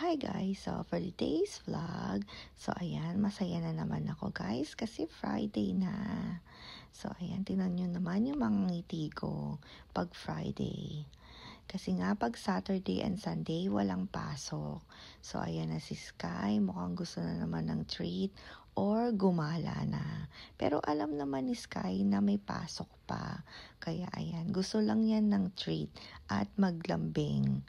Hi guys! So for today's vlog, so ayan, masaya na naman ako guys kasi Friday na. So ayan, tingnan nyo naman yung mga ngiti ko pag Friday. Kasi nga pag Saturday and Sunday walang pasok. So ayan na si Sky, mukhang gusto na naman ng treat or gumala na. Pero alam naman ni Sky na may pasok pa. Kaya ayan, gusto lang yan ng treat at maglambing.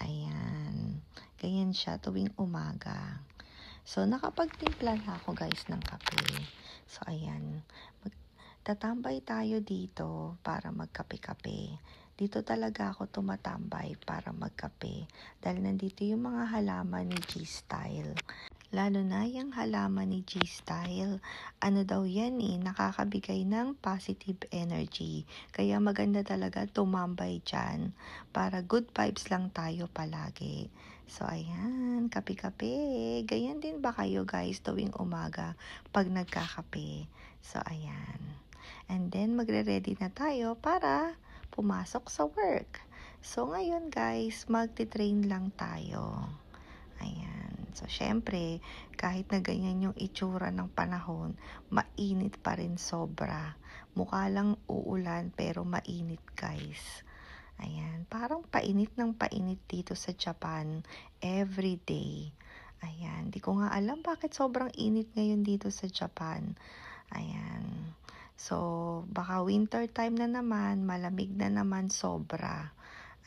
Ayan. Ganyan siya tuwing umaga. So, nakapagtimpla na ako guys ng kape. So, ayan. Tatambay tayo dito para magkape-kape. Dito talaga ako tumatambay para magkape. Dahil nandito yung mga halaman ni G-Style. Lalo na yung halaman ni G-Style. Ano daw yan nakakabigay ng positive energy. Kaya maganda talaga tumambay dyan para good vibes lang tayo palagi. So ayan, kape-kape. Ganyan din ba kayo guys tuwing umaga pag nagkakape? So ayan. And then magre-ready na tayo para pumasok sa work. So ngayon guys, magti-train lang tayo. Ayan. So, syempre, kahit na ganyan yung itsura ng panahon, mainit pa rin sobra. Mukha lang uulan, pero mainit, guys. Ayan. Parang painit ng painit dito sa Japan every day. Ayan. Di ko nga alam bakit sobrang init ngayon dito sa Japan. Ayan. So, baka winter time na naman, malamig na naman sobra.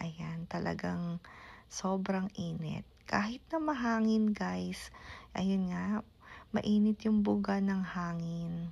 Ayan. Talagang sobrang init. Kahit na mahangin guys, ayun nga, mainit yung buga ng hangin.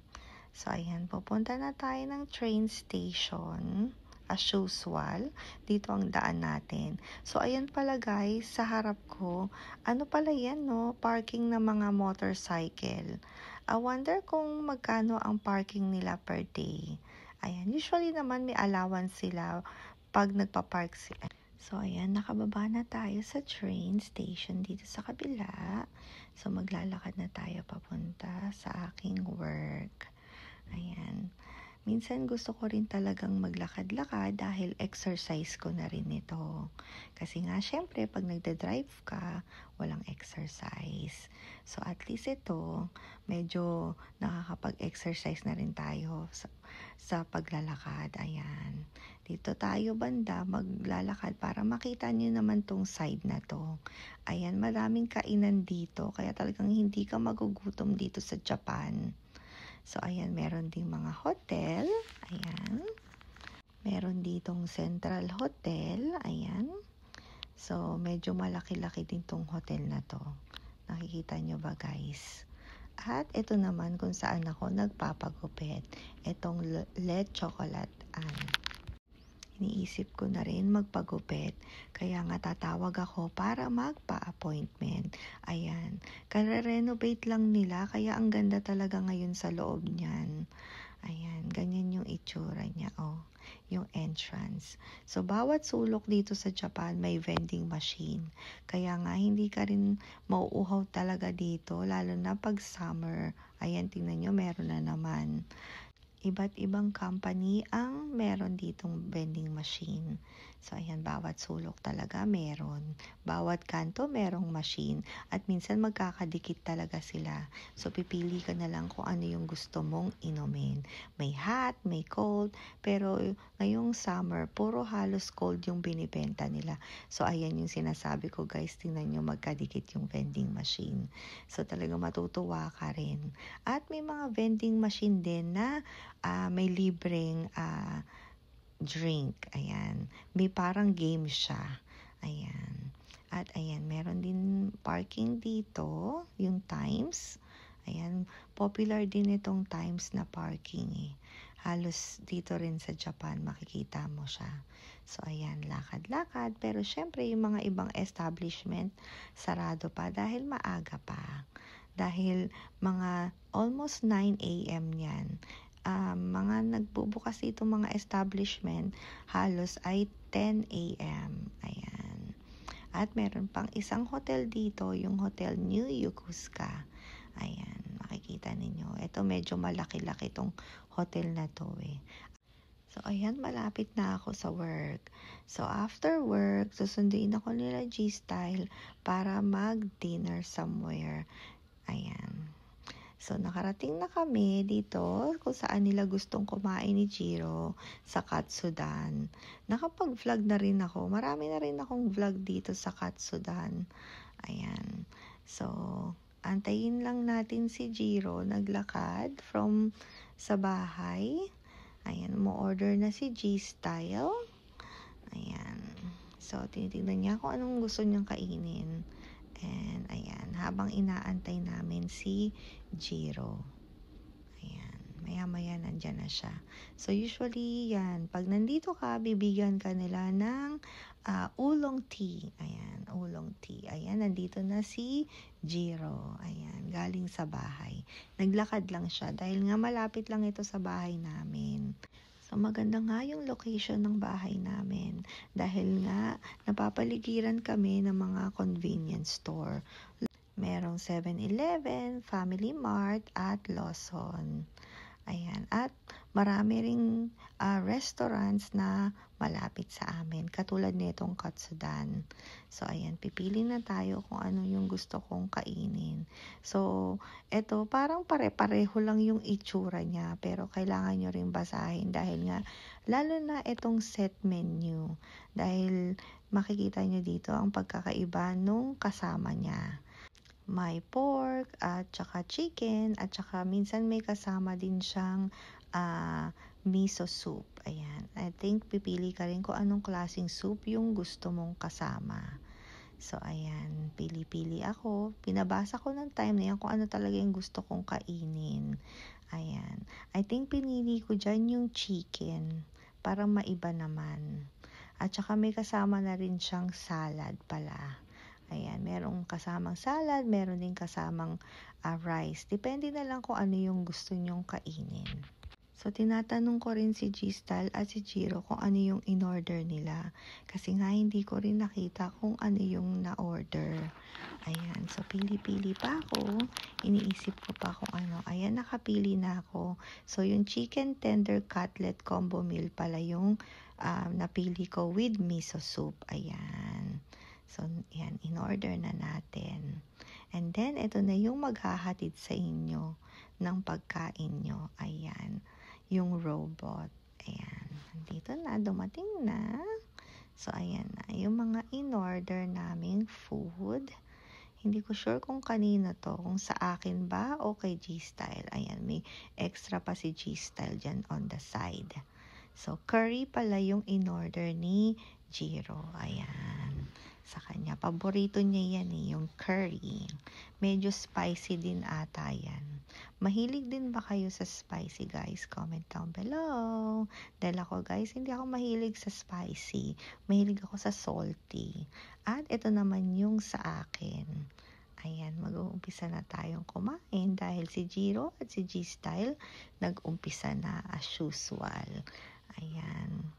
So ayan, pupunta na tayo ng train station. As usual, dito ang daan natin. So ayan pala guys, sa harap ko, ano pala yan parking ng mga motorcycle. I wonder kung magkano ang parking nila per day. Ayan, usually naman may allowance sila pag nagpa-park sila. So, ayan, nakababa na tayo sa train station dito sa kabila. So, maglalakad na tayo papunta sa aking work. Ayan. Minsan gusto ko rin talagang maglakad-lakad dahil exercise ko na rin ito. Kasi nga, syempre, pag nagda-drive ka, walang exercise. So, at least ito, medyo nakakapag-exercise na rin tayo sa paglalakad. Ayan. Dito tayo banda maglalakad para makita nyo naman tong side na to. Ayan, maraming kainan dito. Kaya talagang hindi ka magugutom dito sa Japan. So, ayan, meron ding mga hotel. Ayan. Meron ditong Central Hotel. Ayan. So, medyo malaki-laki din tong hotel na to. Nakikita nyo ba guys? At ito naman kung saan ako nagpapagupit. Itong LED Chocolate. Iniisip ko na rin magpagupit. Kaya nga tatawag ako para magpa-appointment. Ayan. Kare-renovate lang nila. Kaya ang ganda talaga ngayon sa loob niyan. Ayan. Ganyan yung itsura niya. Yung entrance. So, bawat sulok dito sa Japan may vending machine. Kaya nga hindi ka rin mauuhaw talaga dito. Lalo na pag summer. Ayan, tingnan nyo, meron na naman. Iba't ibang company ang meron ditong vending machine. So, ayan, bawat sulok talaga meron. Bawat kanto merong machine. At minsan magkakadikit talaga sila. So, pipili ka na lang kung ano yung gusto mong inumin. May hot, may cold. Pero ngayong summer, puro halos cold yung binibenta nila. So, ayan yung sinasabi ko guys. Tingnan nyo magkadikit yung vending machine. So, talagang matutuwa ka rin. At may mga vending machine din na may libreng drink. Ayan. May parang game siya. Ayan. At ayan, meron din parking dito. Yung Times. Ayan. Popular din itong Times na parking Halos dito rin sa Japan makikita mo siya. So ayan, lakad-lakad. Pero syempre yung mga ibang establishment sarado pa dahil maaga pa. Dahil mga almost 9 a.m. yan. Mga nagbubukas dito mga establishment halos ay 10 a.m. Ayan. At meron pang isang hotel dito, yung Hotel New Yokosuka. Ayan, makikita ninyo. Ito medyo malaki-laki tong hotel na to So, ayan, malapit na ako sa work. So, after work, susunduin ako nila G-Style para mag-dinner somewhere. Ayan. So, nakarating na kami dito kung saan nila gustong kumain ni Jiro sa Katsudan. Nakapag-vlog na rin ako. Marami na rin akong vlog dito sa Katsudan. Ayan. So, antayin lang natin si Jiro naglakad from sa bahay. Ayan, mo-order na si G-Style. Ayan. So, tinitignan niya kung anong gusto niyang kainin. And, ayan, habang inaantay namin si Jiro. Ayan, maya-maya nandyan na siya. So, usually, yan, pag nandito ka, bibigyan ka nila ng oolong tea. Ayan, oolong tea. Ayan, nandito na si Jiro. Ayan, galing sa bahay. Naglakad lang siya dahil nga malapit lang ito sa bahay namin. So, maganda nga yung location ng bahay namin dahil nga napapaligiran kami ng mga convenience store. Merong 7-Eleven, Family Mart, at Lawson. Ayan. At marami ring restaurants na malapit sa amin. Katulad nitong Katsudan. So, ayan. Pipili na tayo kung ano yung gusto kong kainin. So, eto parang pare-pareho lang yung itsura niya. Pero kailangan nyo rin basahin dahil nga lalo na itong set menu. Dahil makikita nyo dito ang pagkakaiba nung kasama niya. May pork at saka chicken at saka minsan may kasama din siyang miso soup. Ayan. I think pipili ka rin kung anong klaseng soup yung gusto mong kasama. So, ayan. Pili-pili ako. Pinabasa ko ng time na yan kung ano talaga yung gusto kong kainin. Ayan. I think pinili ko dyan yung chicken. Para maiba naman. At saka may kasama na rin siyang salad pala. Ayan, merong kasamang salad, meron din kasamang rice. Depende na lang kung ano yung gusto nyong kainin. So, tinatanong ko rin si G-Style at si Jiro kung ano yung in-order nila. Kasi nga, hindi ko rin nakita kung ano yung na-order. Ayan, so pili-pili pa ako. Iniisip ko pa kung ano. Ayan, nakapili na ako. So, yung chicken tender cutlet combo meal pala yung napili ko with miso soup. Ayan. So, yan, in-order na natin. And then, ito na yung maghahatid sa inyo ng pagkain nyo. Ayan, yung robot. Ayan, dito na, dumating na. So, ayan na, yung mga in-order naming food. Hindi ko sure kung kanino to, kung sa akin ba o kay G-Style. Ayan, may extra pa si G-Style dyan on the side. So, curry pala yung in-order ni Jiro. Ayan. Sa kanya. Paborito niya yan yung curry. Medyo spicy din ata yan. Mahilig din ba kayo sa spicy, guys? Comment down below. Dahil ako, guys, hindi ako mahilig sa spicy. Mahilig ako sa salty. At ito naman yung sa akin. Ayan, mag-uumpisa na tayong kumain dahil si Jiro at si G-Style nag-umpisa na as usual. Ayan.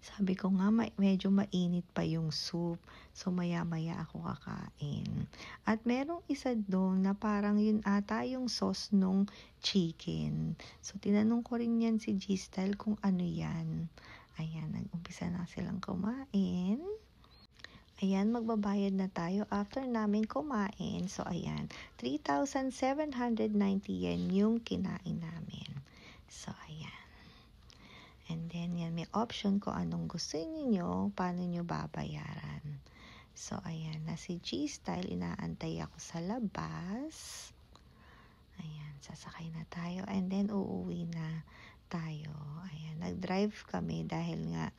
Sabi ko nga, medyo mainit pa yung soup. So, maya-maya ako kakain. At merong isa doon na parang yun ata yung sauce nung chicken. So, tinanong ko rin yan si G-Style kung ano yan. Ayan, nag-umpisa na silang kumain. Ayan, magbabayad na tayo after namin kumain. So, ayan, 3,790 yen yung kinain namin. So, ayan. And then, yan, may option kung anong gusto niyo, paano nyo babayaran. So, ayan, na si G-Style, inaantay ako sa labas. Ayan, sasakay na tayo. And then, uuwi na tayo. Ayan, nag-drive kami dahil nga,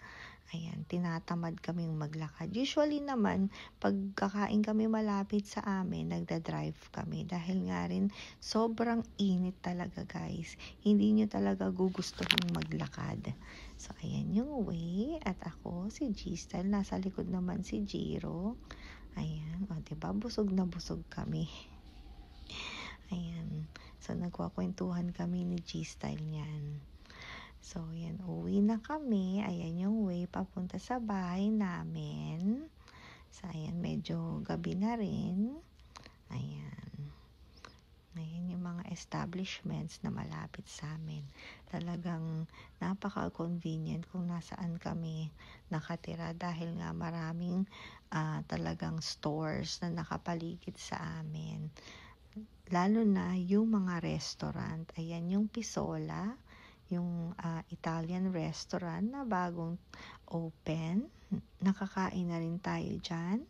ayan, tinatamad kaming maglakad. Usually naman, pag kakain kami malapit sa amin, nagda-drive kami. Dahil nga rin, sobrang init talaga, guys. Hindi nyo talaga gugustuhin maglakad. So, ayan yung way. At ako, si G-Style, nasa likod naman si Jiro. Ayan, o, diba? Busog na busog kami. Ayan. So, nagkakwentuhan kami ni G-Style niyan. So, yan, uwi na kami. Ayan yung way papunta sa bahay namin. So, ayan, medyo gabi na rin. Ayan. Ayan yung mga establishments na malapit sa amin. Talagang napaka-convenient kung nasaan kami nakatira dahil nga maraming talagang stores na nakapaligid sa amin. Lalo na yung mga restaurant. Ayan yung Pisola, yung Italian restaurant na bagong open. Nakakain na rin tayo dyan.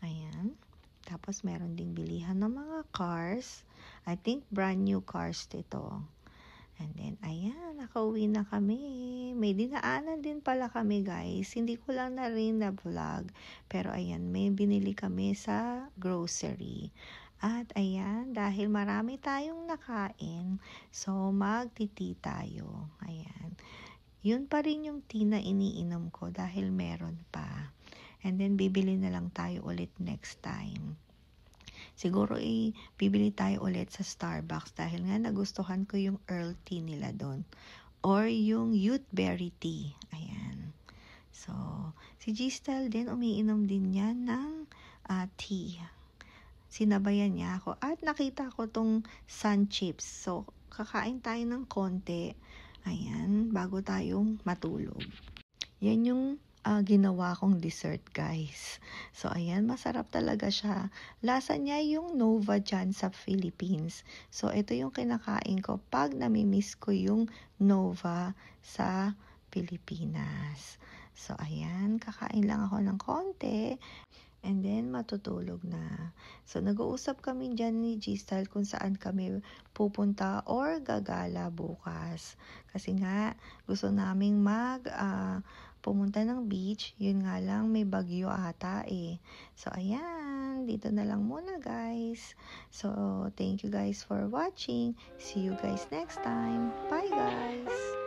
Ayan. Tapos meron ding bilihan ng mga cars. I think brand new cars ito. And then, ayan, nakauwi na kami. May dinaanan din pala kami, guys. Hindi ko lang na rin na vlog. Pero ayan, may binili kami sa grocery. At ayan, dahil marami tayong nakain, so magti-tea tayo. Ayan. Yun pa rin yung tea na iniinom ko dahil meron pa. And then, bibili na lang tayo ulit next time. Siguro bibili tayo ulit sa Starbucks dahil nga nagustuhan ko yung Earl tea nila doon. Or yung Youthberry tea. Ayan. So, si Gistel din, umiinom din yan ng tea. Sinabayan niya ako. At nakita ko tong sun chips. So, kakain tayo ng konti. Ayan, bago tayong matulog. Yan yung ginawa kong dessert, guys. So, ayan, masarap talaga siya. Lasa niya yung Nova dyan sa Philippines. So, ito yung kinakain ko pag namimiss ko yung Nova sa Pilipinas. So, ayan, kakain lang ako ng konti. And then, matutulog na. So, nag-uusap kami dyan ni Gistal kung saan kami pupunta or gagala bukas. Kasi nga, gusto naming pumunta ng beach. Yun nga lang, may bagyo ata eh. So, ayan. Dito na lang muna, guys. So, thank you guys for watching. See you guys next time. Bye, guys!